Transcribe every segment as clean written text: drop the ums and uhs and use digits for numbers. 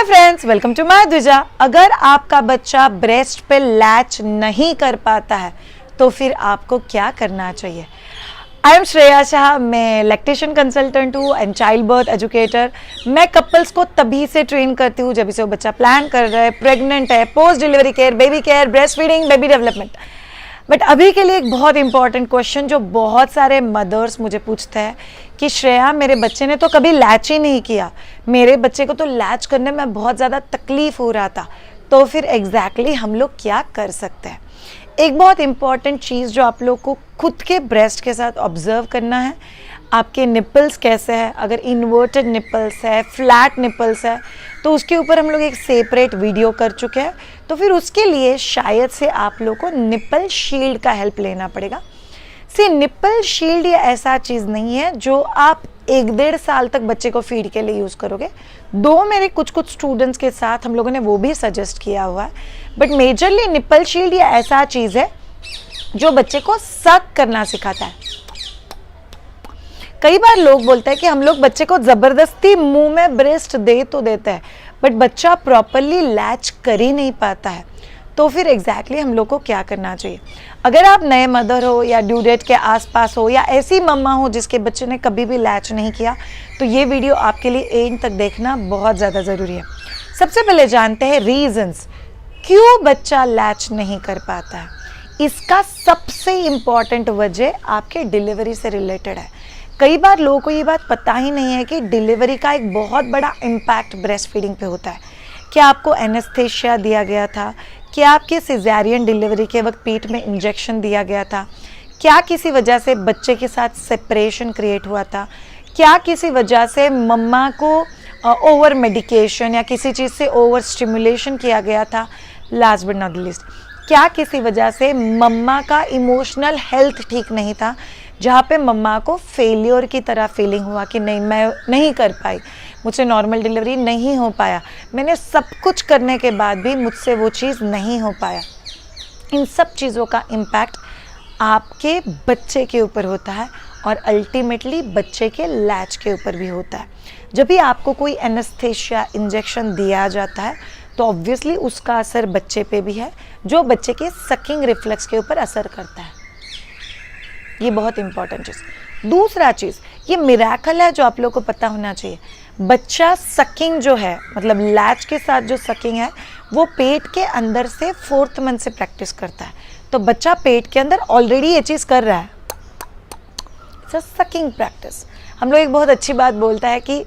Hi friends, welcome to my Dwija. अगर आपका बच्चा ब्रेस्ट पे लैच नहीं कर पाता है तो फिर आपको क्या करना चाहिए। आई एम श्रेया शाह, मैं लैक्टेशन कंसल्टेंट हूँ एंड चाइल्ड बर्थ एजुकेटर। मैं कपल्स को तभी से ट्रेन करती हूँ जब इसे वो बच्चा प्लान कर रहा है, प्रेग्नेंट है, post delivery care, baby care, breast feeding, baby development. But अभी के लिए एक बहुत इंपॉर्टेंट क्वेश्चन जो बहुत सारे मदर्स मुझे पूछते हैं कि श्रेया, मेरे बच्चे ने तो कभी लैच ही नहीं किया, मेरे बच्चे को तो लैच करने में बहुत ज़्यादा तकलीफ हो रहा था, तो फिर एग्जैक्टली हम लोग क्या कर सकते हैं। एक बहुत इंपॉर्टेंट चीज़ जो आप लोग को खुद के ब्रेस्ट के साथ ऑब्जर्व करना है, आपके निपल्स कैसे हैं। अगर इन्वर्टेड निपल्स है, फ्लैट निपल्स है, तो उसके ऊपर हम लोग एक सेपरेट वीडियो कर चुके हैं, तो फिर उसके लिए शायद से आप लोग को निपल शील्ड का हेल्प लेना पड़ेगा। सी निपल शील्ड ये ऐसा चीज़ नहीं है जो आप 1-1.5 साल तक बच्चे को फीड के लिए यूज़ करोगे। मेरे कुछ स्टूडेंट्स के साथ हम लोगों ने वो भी सजेस्ट किया हुआ है, बट मेजरली निपल शील्ड ये ऐसा चीज़ है जो बच्चे को सक करना सिखाता है। कई बार लोग बोलते हैं कि हम लोग बच्चे को ज़बरदस्ती मुंह में ब्रेस्ट दे तो देते हैं, बट बच्चा प्रॉपरली लैच कर ही नहीं पाता है, तो फिर एग्जैक्टली हम लोग को क्या करना चाहिए। अगर आप नए मदर हो या ड्यू डेट के आसपास हो या ऐसी मम्मा हो जिसके बच्चे ने कभी भी लैच नहीं किया, तो ये वीडियो आपके लिए एंड तक देखना बहुत ज़्यादा ज़रूरी है। सबसे पहले जानते हैं रीजंस क्यों बच्चा लैच नहीं कर पाता है। इसका सबसे इम्पॉर्टेंट वजह आपके डिलीवरी से रिलेटेड है। कई बार लोगों को ये बात पता ही नहीं है कि डिलीवरी का एक बहुत बड़ा इम्पैक्ट ब्रेस्ट फीडिंग पे होता है। क्या आपको एनेस्थेशिया दिया गया था? क्या आपके सिजेरियन डिलीवरी के वक्त पेट में इंजेक्शन दिया गया था? क्या किसी वजह से बच्चे के साथ सेपरेशन क्रिएट हुआ था? क्या किसी वजह से मम्मा को ओवर मेडिकेशन या किसी चीज़ से ओवर स्टिमुलेशन किया गया था? लास्ट बट नॉट लीस्ट, क्या किसी वजह से मम्मा का इमोशनल हेल्थ ठीक नहीं था, जहाँ पे मम्मा को फेलियर की तरह फीलिंग हुआ कि नहीं, मैं नहीं कर पाई, मुझसे नॉर्मल डिलीवरी नहीं हो पाया, मैंने सब कुछ करने के बाद भी मुझसे वो चीज़ नहीं हो पाया। इन सब चीज़ों का इम्पैक्ट आपके बच्चे के ऊपर होता है और अल्टीमेटली बच्चे के लैच के ऊपर भी होता है। जब भी आपको कोई एनेस्थेशिया इंजेक्शन दिया जाता है तो ऑब्वियसली उसका असर बच्चे पे भी है, जो बच्चे के सकिंग रिफ्लेक्स के ऊपर असर करता है। ये बहुत इंपॉर्टेंट चीज़। दूसरा चीज़, ये मिरेकल है जो आप लोग को पता होना चाहिए। बच्चा सकिंग जो है, मतलब लैच के साथ जो सकिंग है, वो पेट के अंदर से 4th मंथ से प्रैक्टिस करता है। तो बच्चा पेट के अंदर ऑलरेडी ये चीज़ कर रहा है, सकिंग प्रैक्टिस। हम लोग एक बहुत अच्छी बात बोलता है कि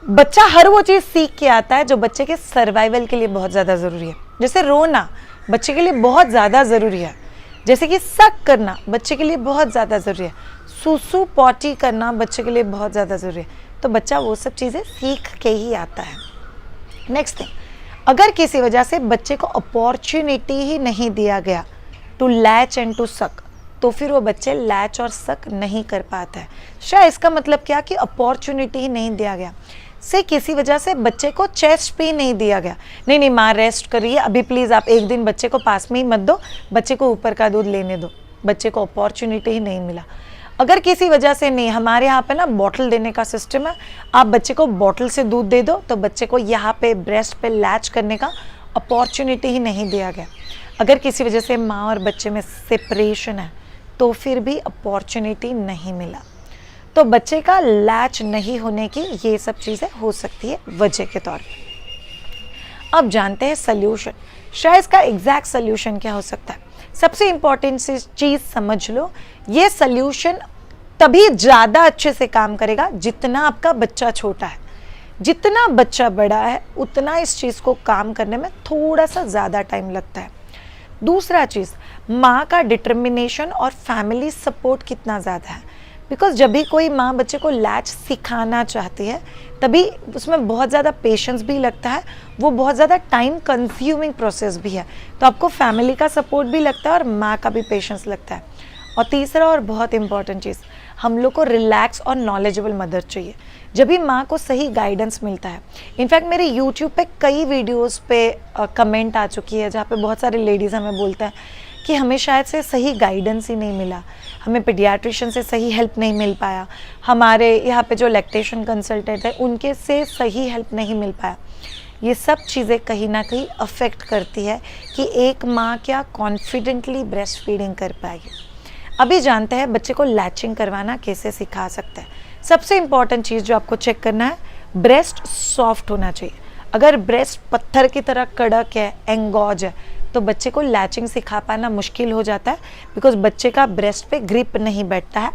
बच्चा हर वो चीज़ सीख के आता है जो बच्चे के सर्वाइवल के लिए बहुत ज़्यादा ज़रूरी है। जैसे रोना बच्चे के लिए बहुत ज़्यादा ज़रूरी है, जैसे कि सक करना बच्चे के लिए बहुत ज़्यादा ज़रूरी है, सूसू पॉटी करना बच्चे के लिए बहुत ज़्यादा ज़रूरी है। तो बच्चा वो सब चीज़ें सीख के ही आता है। नेक्स्ट थिंग, अगर किसी वजह से बच्चे को अपॉर्चुनिटी ही नहीं दिया गया टू लैच एंड टू सक, तो फिर वो बच्चे लैच और सक नहीं कर पाते हैं। शायद इसका मतलब क्या कि अपॉर्चुनिटी ही नहीं दिया गया, से किसी वजह से बच्चे को चेस्ट पे नहीं दिया गया। नहीं माँ रेस्ट करिए, अभी प्लीज़ आप एक दिन बच्चे को पास में ही मत दो, बच्चे को ऊपर का दूध लेने दो, बच्चे को अपॉर्चुनिटी ही नहीं मिला। अगर किसी वजह से नहीं, हमारे यहाँ पे ना बॉटल देने का सिस्टम है, आप बच्चे को बॉटल से दूध दे दो, तो बच्चे को यहाँ पे ब्रेस्ट पे लैच करने का अपॉर्चुनिटी ही नहीं दिया गया। अगर किसी वजह से माँ और बच्चे में सेपरेशन है तो फिर भी अपॉर्चुनिटी नहीं मिला, तो बच्चे का लैच नहीं होने की ये सब चीज़ें हो सकती है वजह के तौर पे। अब जानते हैं सल्यूशन। शायद इसका एग्जैक्ट सल्यूशन क्या हो सकता है। सबसे इम्पॉर्टेंट चीज़ समझ लो, ये सल्यूशन तभी ज़्यादा अच्छे से काम करेगा जितना आपका बच्चा छोटा है। जितना बच्चा बड़ा है उतना इस चीज़ को काम करने में थोड़ा सा ज़्यादा टाइम लगता है। दूसरा चीज़, माँ का डिटर्मिनेशन और फैमिली सपोर्ट कितना ज़्यादा है। बिकॉज जब भी कोई माँ बच्चे को लैच सिखाना चाहती है तभी उसमें बहुत ज़्यादा पेशेंस भी लगता है, वो बहुत ज़्यादा टाइम कंज्यूमिंग प्रोसेस भी है, तो आपको फैमिली का सपोर्ट भी लगता है और माँ का भी पेशेंस लगता है। और तीसरा और बहुत इंपॉर्टेंट चीज़, हम लोग को रिलैक्स और नॉलेजेबल मदर चाहिए। जब भी माँ को सही गाइडेंस मिलता है, इनफैक्ट मेरे यूट्यूब पे कई वीडियोस पे कमेंट आ चुकी है जहाँ पे बहुत सारे लेडीज़ हमें बोलते हैं कि हमें शायद से सही गाइडेंस ही नहीं मिला, हमें पीडियाट्रिशियन से सही हेल्प नहीं मिल पाया, हमारे यहाँ पे जो लैक्टेशन कंसल्टेंट है उनके से सही हेल्प नहीं मिल पाया। ये सब चीज़ें कहीं ना कहीं अफेक्ट करती है कि एक माँ क्या कॉन्फिडेंटली ब्रेस्ट फीडिंग कर पाएगी। अभी जानते हैं बच्चे को लैचिंग करवाना कैसे सिखा सकते हैं। सबसे इम्पॉर्टेंट चीज़ जो आपको चेक करना है, ब्रेस्ट सॉफ्ट होना चाहिए। अगर ब्रेस्ट पत्थर की तरह कड़क है, एंगॉज है, तो बच्चे को लैचिंग सिखा पाना मुश्किल हो जाता है, बिकॉज बच्चे का ब्रेस्ट पे ग्रिप नहीं बैठता है,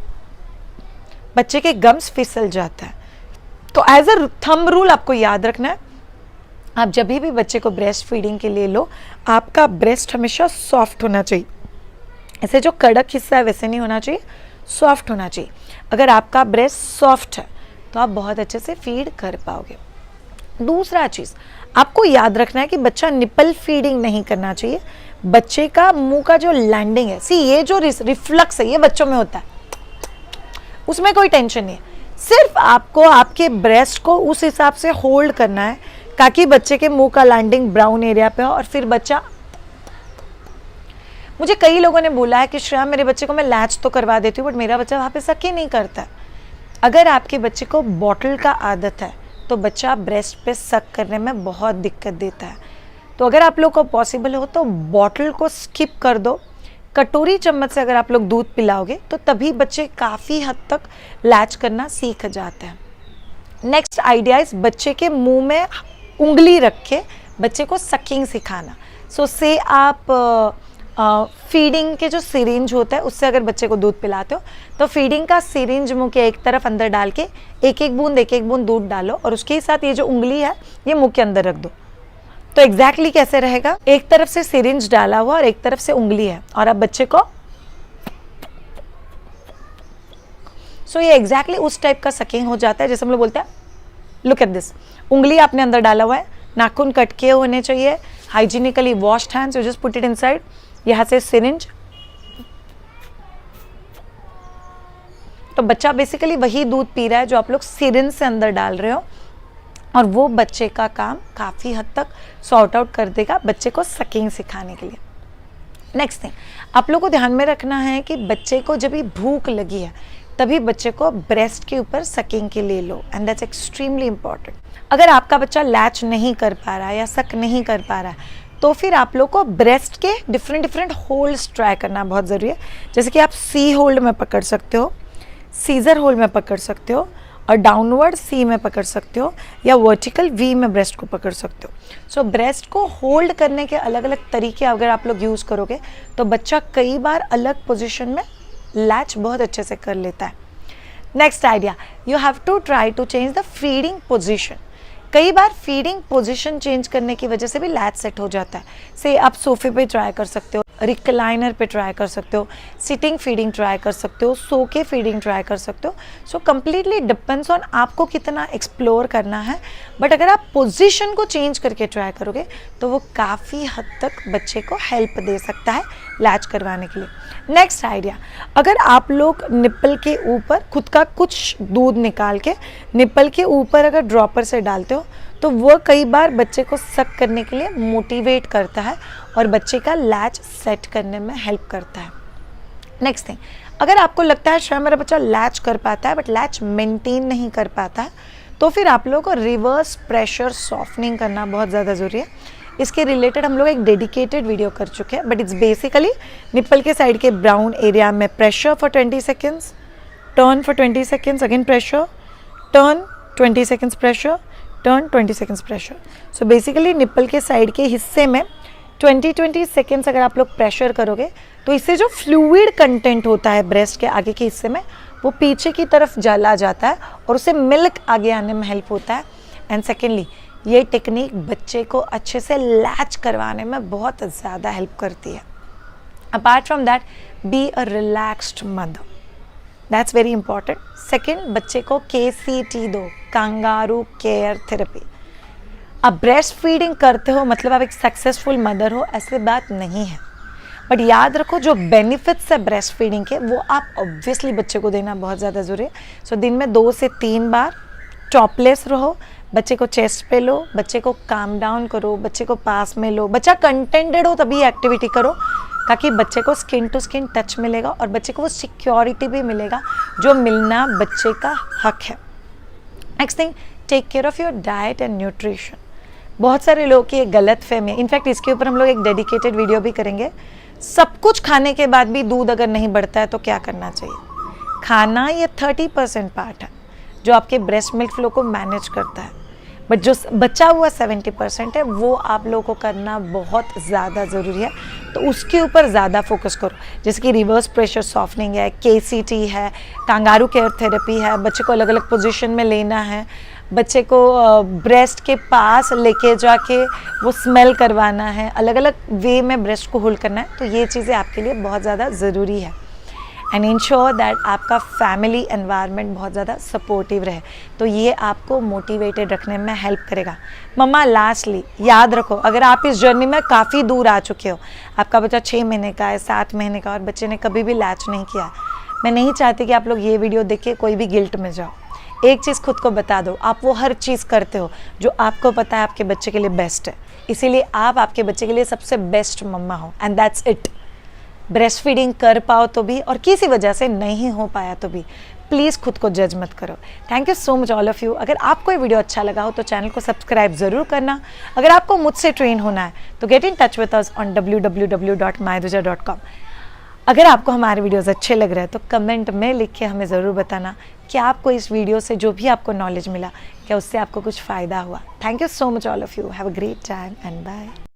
बच्चे के गम्स फिसल जाता है। तो एज अ थंब रूल आपको याद रखना है, आप जब भी बच्चे को ब्रेस्ट फीडिंग के लिए लो, आपका ब्रेस्ट हमेशा सॉफ्ट होना चाहिए। ऐसे जो कड़क हिस्सा है वैसे नहीं होना चाहिए, सॉफ्ट होना चाहिए। अगर आपका ब्रेस्ट सॉफ्ट है तो आप बहुत अच्छे से फीड कर पाओगे। दूसरा चीज़ आपको याद रखना है कि बच्चा निपल फीडिंग नहीं करना चाहिए। बच्चे का मुंह का जो लैंडिंग है, ये जो रिफ्लक्स है, ये बच्चों में होता है, उसमें कोई टेंशन नहीं है। सिर्फ आपको आपके ब्रेस्ट को उस हिसाब से होल्ड करना है ताकि बच्चे के मुंह का लैंडिंग ब्राउन एरिया पे हो, और फिर बच्चा, मुझे कई लोगों ने बोला है कि श्रेया मेरे बच्चे को मैं लैच तो करवा देती हूँ बट मेरा बच्चा वहाँ पे सक ही नहीं करता। अगर आपके बच्चे को बॉटल का आदत है तो बच्चा ब्रेस्ट पे सक करने में बहुत दिक्कत देता है। तो अगर आप लोग को पॉसिबल हो तो बॉटल को स्किप कर दो, कटोरी चम्मच से अगर आप लोग दूध पिलाओगे तो तभी बच्चे काफ़ी हद तक लैच करना सीख जाते हैं। नेक्स्ट आइडिया इस बच्चे के मुंह में उंगली रख के बच्चे को सकिंग सिखाना। सो से आप फीडिंग के जो सिरिंज होता है उससे अगर बच्चे को दूध पिलाते हो तो फीडिंग का सिरिंज मुंह के एक तरफ अंदर डाल के एक एक बूंद दूध डालो, और उसके साथ ये जो उंगली है ये मुंह के अंदर रख दो। तो एग्जैक्टली कैसे रहेगा, एक तरफ से सिरिंज डाला हुआ और एक तरफ से उंगली है, और अब बच्चे को ये एग्जैक्टली उस टाइप का सकिंग हो जाता है जैसे हम लोग बोलते हैं लुक एट दिस। उंगली आपने अंदर डाला हुआ है, नाखून कट किए होने चाहिए, hygienically washed hands, you just put it inside, यहाँ से सिरिंज। तो बच्चा बेसिकली वही दूध पी रहा है जो आप लोग सिरिंज से अंदर डाल रहे हो, और वो बच्चे का काम काफ़ी हद तक सॉर्ट आउट कर देगा बच्चे को सकिंग सिखाने के लिए। नेक्स्ट थिंग आप लोग को ध्यान में रखना है कि बच्चे को जब भी भूख लगी है तभी बच्चे को ब्रेस्ट के ऊपर सकिंग के लिए लो, एंड दैट्स एक्सट्रीमली इंपॉर्टेंट। अगर आपका बच्चा लैच नहीं कर पा रहा है या सक नहीं कर पा रहा है तो फिर आप लोग को ब्रेस्ट के डिफरेंट होल्ड्स ट्राई करना बहुत ज़रूरी है। जैसे कि आप सी होल्ड में पकड़ सकते हो, सीजर होल्ड में पकड़ सकते हो, और डाउनवर्ड सी में पकड़ सकते हो, या वर्टिकल वी में ब्रेस्ट को पकड़ सकते हो। सो ब्रेस्ट को होल्ड करने के अलग अलग तरीके अगर आप लोग यूज़ करोगे तो बच्चा कई बार अलग पोजिशन में लैच बहुत अच्छे से कर लेता है। Next idea, you have to try to change the feeding position. कई बार फीडिंग पोजीशन चेंज करने की वजह से भी लैच सेट हो जाता है। से आप सोफे पे ट्राई कर सकते हो, रिक्लाइनर पे ट्राई कर सकते हो, सिटिंग फीडिंग ट्राई कर सकते हो, सो के फीडिंग ट्राई कर सकते हो। सो कम्प्लीटली डिपेंड्स ऑन आपको कितना एक्सप्लोर करना है, बट अगर आप पोजीशन को चेंज करके ट्राई करोगे तो वो काफ़ी हद तक बच्चे को हेल्प दे सकता है लैच करवाने के लिए। नेक्स्ट आइडिया, अगर आप लोग निप्पल के ऊपर खुद का कुछ दूध निकाल के निप्पल के ऊपर अगर ड्रॉपर से डालते हो तो वो कई बार बच्चे को सक करने के लिए मोटिवेट करता है और बच्चे का लैच सेट करने में हेल्प करता है। नेक्स्ट थिंग, अगर आपको लगता है शायद मेरा बच्चा लैच कर पाता है बट लैच मेंटेन नहीं कर पाता है तो फिर आप लोगों को रिवर्स प्रेशर सॉफ्टनिंग करना बहुत ज़्यादा ज़रूरी है। इसके रिलेटेड हम लोग एक डेडिकेटेड वीडियो कर चुके हैं, बट इट्स बेसिकली निप्पल के साइड के ब्राउन एरिया में pressure for 20 seconds, turn for 20 seconds, again pressure, turn 20 seconds pressure, turn 20 seconds pressure. So basically nipple के साइड के हिस्से में 20 सेकेंड्स अगर आप लोग प्रेशर करोगे तो इससे जो फ्लूइड कंटेंट होता है ब्रेस्ट के आगे के हिस्से में वो पीछे की तरफ चला जाता है और उससे मिल्क आगे आने में हेल्प होता है। एंड सेकेंडली ये टेक्निक बच्चे को अच्छे से लैच करवाने में बहुत ज़्यादा हेल्प करती है। Apart from that, be a relaxed mother, that's very important. Second, बच्चे को KCT दो, कंगारू केयर थेरेपी। अब ब्रेस्ट फीडिंग करते हो मतलब आप एक सक्सेसफुल मदर हो, ऐसी बात नहीं है, बट याद रखो जो बेनिफिट्स है ब्रेस्ट फीडिंग के वो आप ऑब्वियसली बच्चे को देना बहुत ज़्यादा ज़रूरी है। सो दिन में 2 से 3 बार टॉपलेस रहो, बच्चे को चेस्ट पे लो, बच्चे को काम डाउन करो, बच्चे को पास में लो, बच्चा कंटेंटेड हो तभी एक्टिविटी करो ताकि बच्चे को स्किन टू स्किन टच मिलेगा और बच्चे को वो सिक्योरिटी भी मिलेगा जो मिलना बच्चे का हक है। Next thing, take care of your diet and nutrition. बहुत सारे लोग की एक गलत फहमी है, इनफैक्ट इसके ऊपर हम लोग एक डेडिकेटेड वीडियो भी करेंगे। सब कुछ खाने के बाद भी दूध अगर नहीं बढ़ता है तो क्या करना चाहिए? खाना ये 30% पार्ट है जो आपके ब्रेस्ट मिल्क फ्लो को मैनेज करता है, बट जो बचा हुआ 70% है वो आप लोगों को करना बहुत ज़्यादा ज़रूरी है। तो उसके ऊपर ज़्यादा फोकस करो, जैसे कि रिवर्स प्रेशर सॉफ्टनिंग है, KCT है, कंगारू केयर थेरेपी है, बच्चे को अलग अलग पोजीशन में लेना है, बच्चे को ब्रेस्ट के पास लेके जाके वो स्मेल करवाना है, अलग अलग वे में ब्रेस्ट को होल्ड करना है। तो ये चीज़ें आपके लिए बहुत ज़्यादा ज़रूरी है। एंड इंश्योर दैट आपका फैमिली एनवायरनमेंट बहुत ज़्यादा सपोर्टिव रहे, तो ये आपको मोटिवेटेड रखने में हेल्प करेगा। मम्मा लास्टली याद रखो, अगर आप इस जर्नी में काफ़ी दूर आ चुके हो, आपका बच्चा 6 महीने का है, 7 महीने का, और बच्चे ने कभी भी लैच नहीं किया, मैं नहीं चाहती कि आप लोग ये वीडियो देख के कोई भी गिल्ट में जाओ। एक चीज़ खुद को बता दो, आप वो हर चीज़ करते हो जो आपको पता है आपके बच्चे के लिए बेस्ट है, इसीलिए आप आपके बच्चे के लिए सबसे बेस्ट मम्मा हो, and that's it. Breast feeding कर पाओ तो भी, और किसी वजह से नहीं हो पाया तो भी, प्लीज़ खुद को जज मत करो। Thank you so much all of you. अगर आपको ये वीडियो अच्छा लगा हो तो चैनल को सब्सक्राइब ज़रूर करना। अगर आपको मुझसे ट्रेन होना है तो get in touch with us on www.myduja.com। अगर आपको हमारे वीडियोज़ अच्छे लग रहे हैं तो कमेंट में लिख के हमें ज़रूर बताना कि आपको इस वीडियो से जो भी आपको नॉलेज मिला, क्या उससे आपको कुछ फ़ायदा हुआ। Thank you so much all of you. Have a great time and bye.